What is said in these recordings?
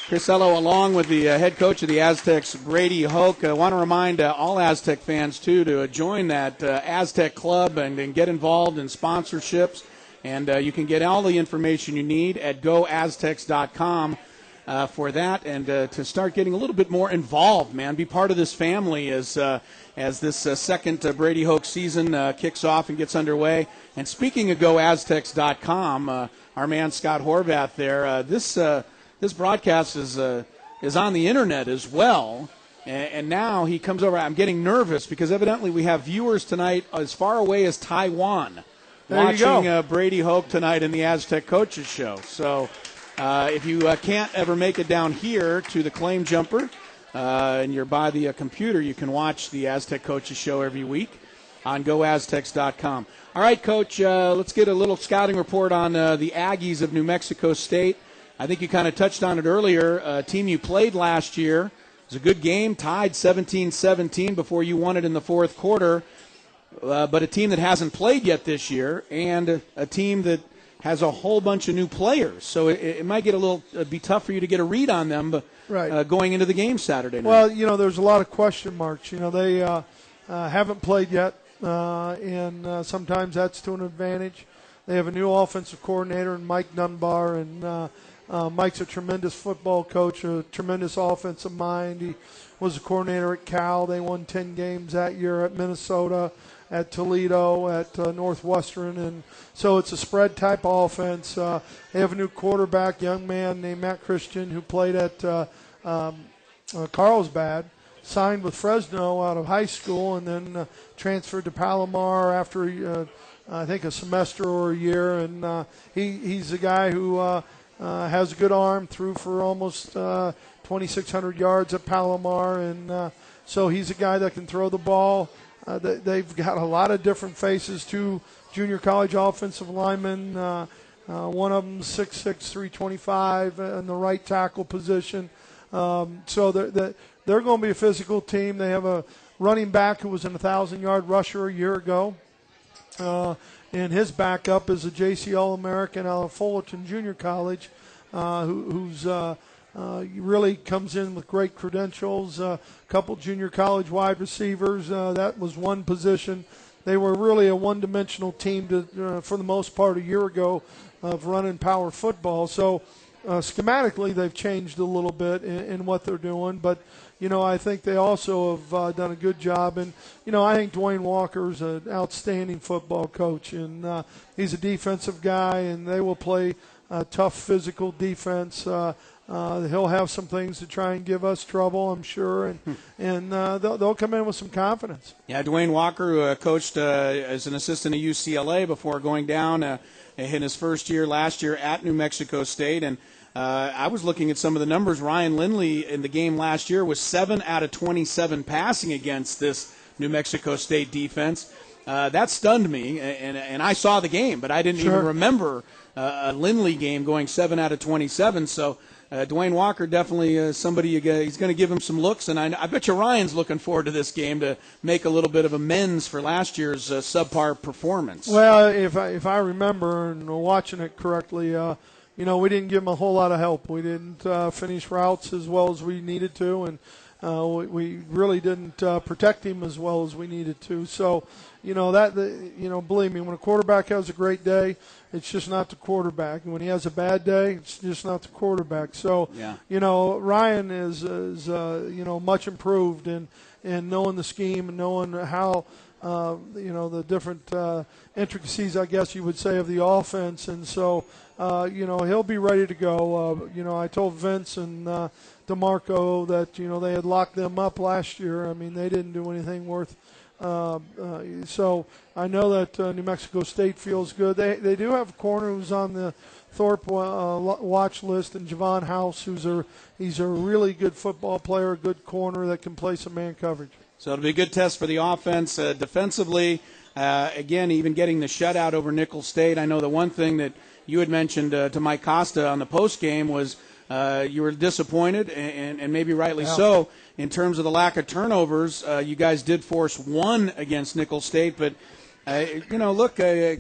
Chris Ello along with the head coach of the Aztecs, Brady Hoke. I want to remind all Aztec fans, too, to join that Aztec club and get involved in sponsorships. And you can get all the information you need at goaztecs.com for that, and to start getting a little bit more involved, man. Be part of this family as this second Brady Hoke season kicks off and gets underway. And speaking of goaztecs.com, our man Scott Horvath there, this broadcast is on the internet as well, and now he comes over. I'm getting nervous because evidently we have viewers tonight as far away as Taiwan watching Brady Hoke tonight in the Aztec Coaches Show. So if you can't ever make it down here to the Claim Jumper and you're by the computer, you can watch the Aztec Coaches Show every week on goaztecs.com. All right, Coach, let's get a little scouting report on the Aggies of New Mexico State. I think you kind of touched on it earlier. A team you played last year. It was a good game, tied 17-17 before you won it in the fourth quarter. But a team that hasn't played yet this year, and a team that has a whole bunch of new players. So it might get be tough for you to get a read on them going into the game Saturday night. Well, there's a lot of question marks. They haven't played yet, and sometimes that's to an advantage. They have a new offensive coordinator in Mike Dunbar, and Mike's a tremendous football coach, a tremendous offensive mind. He was a coordinator at Cal. They won 10 games that year at Minnesota, at Toledo, at Northwestern. And so it's a spread type offense. They have a new quarterback, young man named Matt Christian, who played at Carlsbad, signed with Fresno out of high school, and then transferred to Palomar after, I think, a semester or a year. And he's a guy who has a good arm, threw for almost 2,600 yards at Palomar, and so he's a guy that can throw the ball. They've got a lot of different faces, two junior college offensive linemen, one of them 6'6", 325 in the right tackle position. So they're going to be a physical team. They have a running back who was an 1,000-yard rusher a year ago. And his backup is a JC All-American out of Fullerton Junior College, who's really comes in with great credentials. A couple junior college wide receivers. That was one position. They were really a one-dimensional team for the most part a year ago of running power football. So schematically they've changed a little bit in what they're doing, but I think they also have done a good job. And, I think Dwayne Walker's an outstanding football coach, and he's a defensive guy, and they will play tough physical defense. He'll have some things to try and give us trouble, I'm sure, and they'll come in with some confidence. Yeah, Dwayne Walker, who coached as an assistant at UCLA before going down in his first year last year at New Mexico State, and I was looking at some of the numbers. Ryan Lindley in the game last year was 7 out of 27 passing against this New Mexico State defense. That stunned me, and I saw the game, but I didn't even remember a Lindley game going 7 out of 27. So Dwayne Walker definitely somebody he's going to give him some looks, and I bet you Ryan's looking forward to this game to make a little bit of amends for last year's subpar performance. Well, if I remember and watching it correctly, we didn't give him a whole lot of help. We didn't finish routes as well as we needed to, and we really didn't protect him as well as we needed to. So, believe me, when a quarterback has a great day, it's just not the quarterback. And when he has a bad day, it's just not the quarterback. So, Ryan is much improved in knowing the scheme and knowing how the different intricacies, I guess you would say, of the offense. And so, he'll be ready to go. I told Vince and DeMarco that, they had locked them up last year. I mean, they didn't do anything worth. So I know that New Mexico State feels good. They do have a corner who's on the Thorpe watch list, and Javon House, he's a really good football player, a good corner that can play some man coverage. So it'll be a good test for the offense. Defensively, again, even getting the shutout over Nicholls State. I know the one thing that you had mentioned to Mike Costa on the post game was you were disappointed, and maybe rightly so, in terms of the lack of turnovers. You guys did force one against Nicholls State, but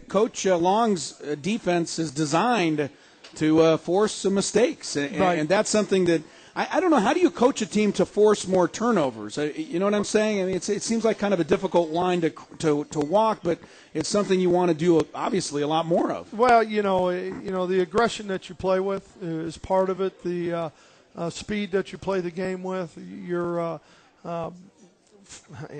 Coach Long's defense is designed to force some mistakes. And that's something that I don't know. How do you coach a team to force more turnovers? You know what I'm saying? I mean, it seems like kind of a difficult line to walk, but it's something you want to do, obviously, a lot more of. Well, the aggression that you play with is part of it. The speed that you play the game with, your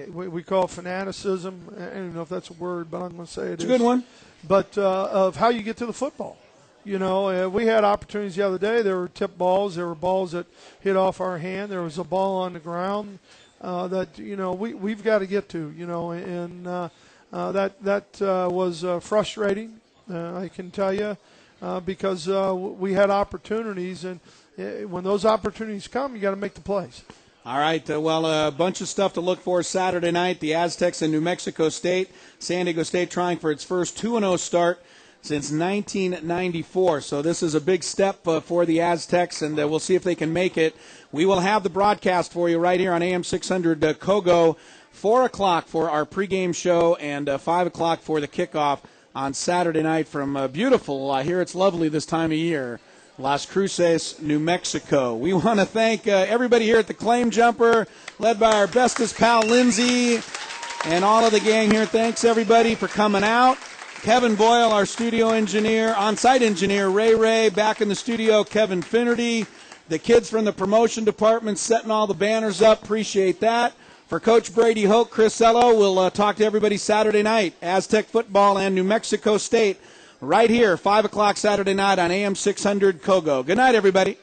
we call it fanaticism. I don't know if that's a word, but I'm going to say it's a good one. But of how you get to the football. We had opportunities the other day. There were tip balls. There were balls that hit off our hand. There was a ball on the ground that we've got to get to. And that was frustrating. I can tell you because we had opportunities, and when those opportunities come, you got to make the plays. All right, a bunch of stuff to look for Saturday night. The Aztecs and New Mexico State. San Diego State trying for its first 2-0 start since 1994. So this is a big step for the Aztecs, and we'll see if they can make it. We will have the broadcast for you right here on AM 600 Kogo, 4 o'clock for our pregame show and 5 o'clock for the kickoff on Saturday night from beautiful, I hear it's lovely this time of year, Las Cruces, New Mexico. We want to thank everybody here at the Claim Jumper, led by our bestest pal, Lindsay, and all of the gang here. Thanks, everybody, for coming out. Kevin Boyle, our studio engineer, on-site engineer, Ray, back in the studio, Kevin Finnerty, the kids from the promotion department setting all the banners up. Appreciate that. For Coach Brady Hoke, Chris Ello, we'll talk to everybody Saturday night. Aztec football and New Mexico State right here, 5 o'clock Saturday night on AM 600 Kogo. Good night, everybody.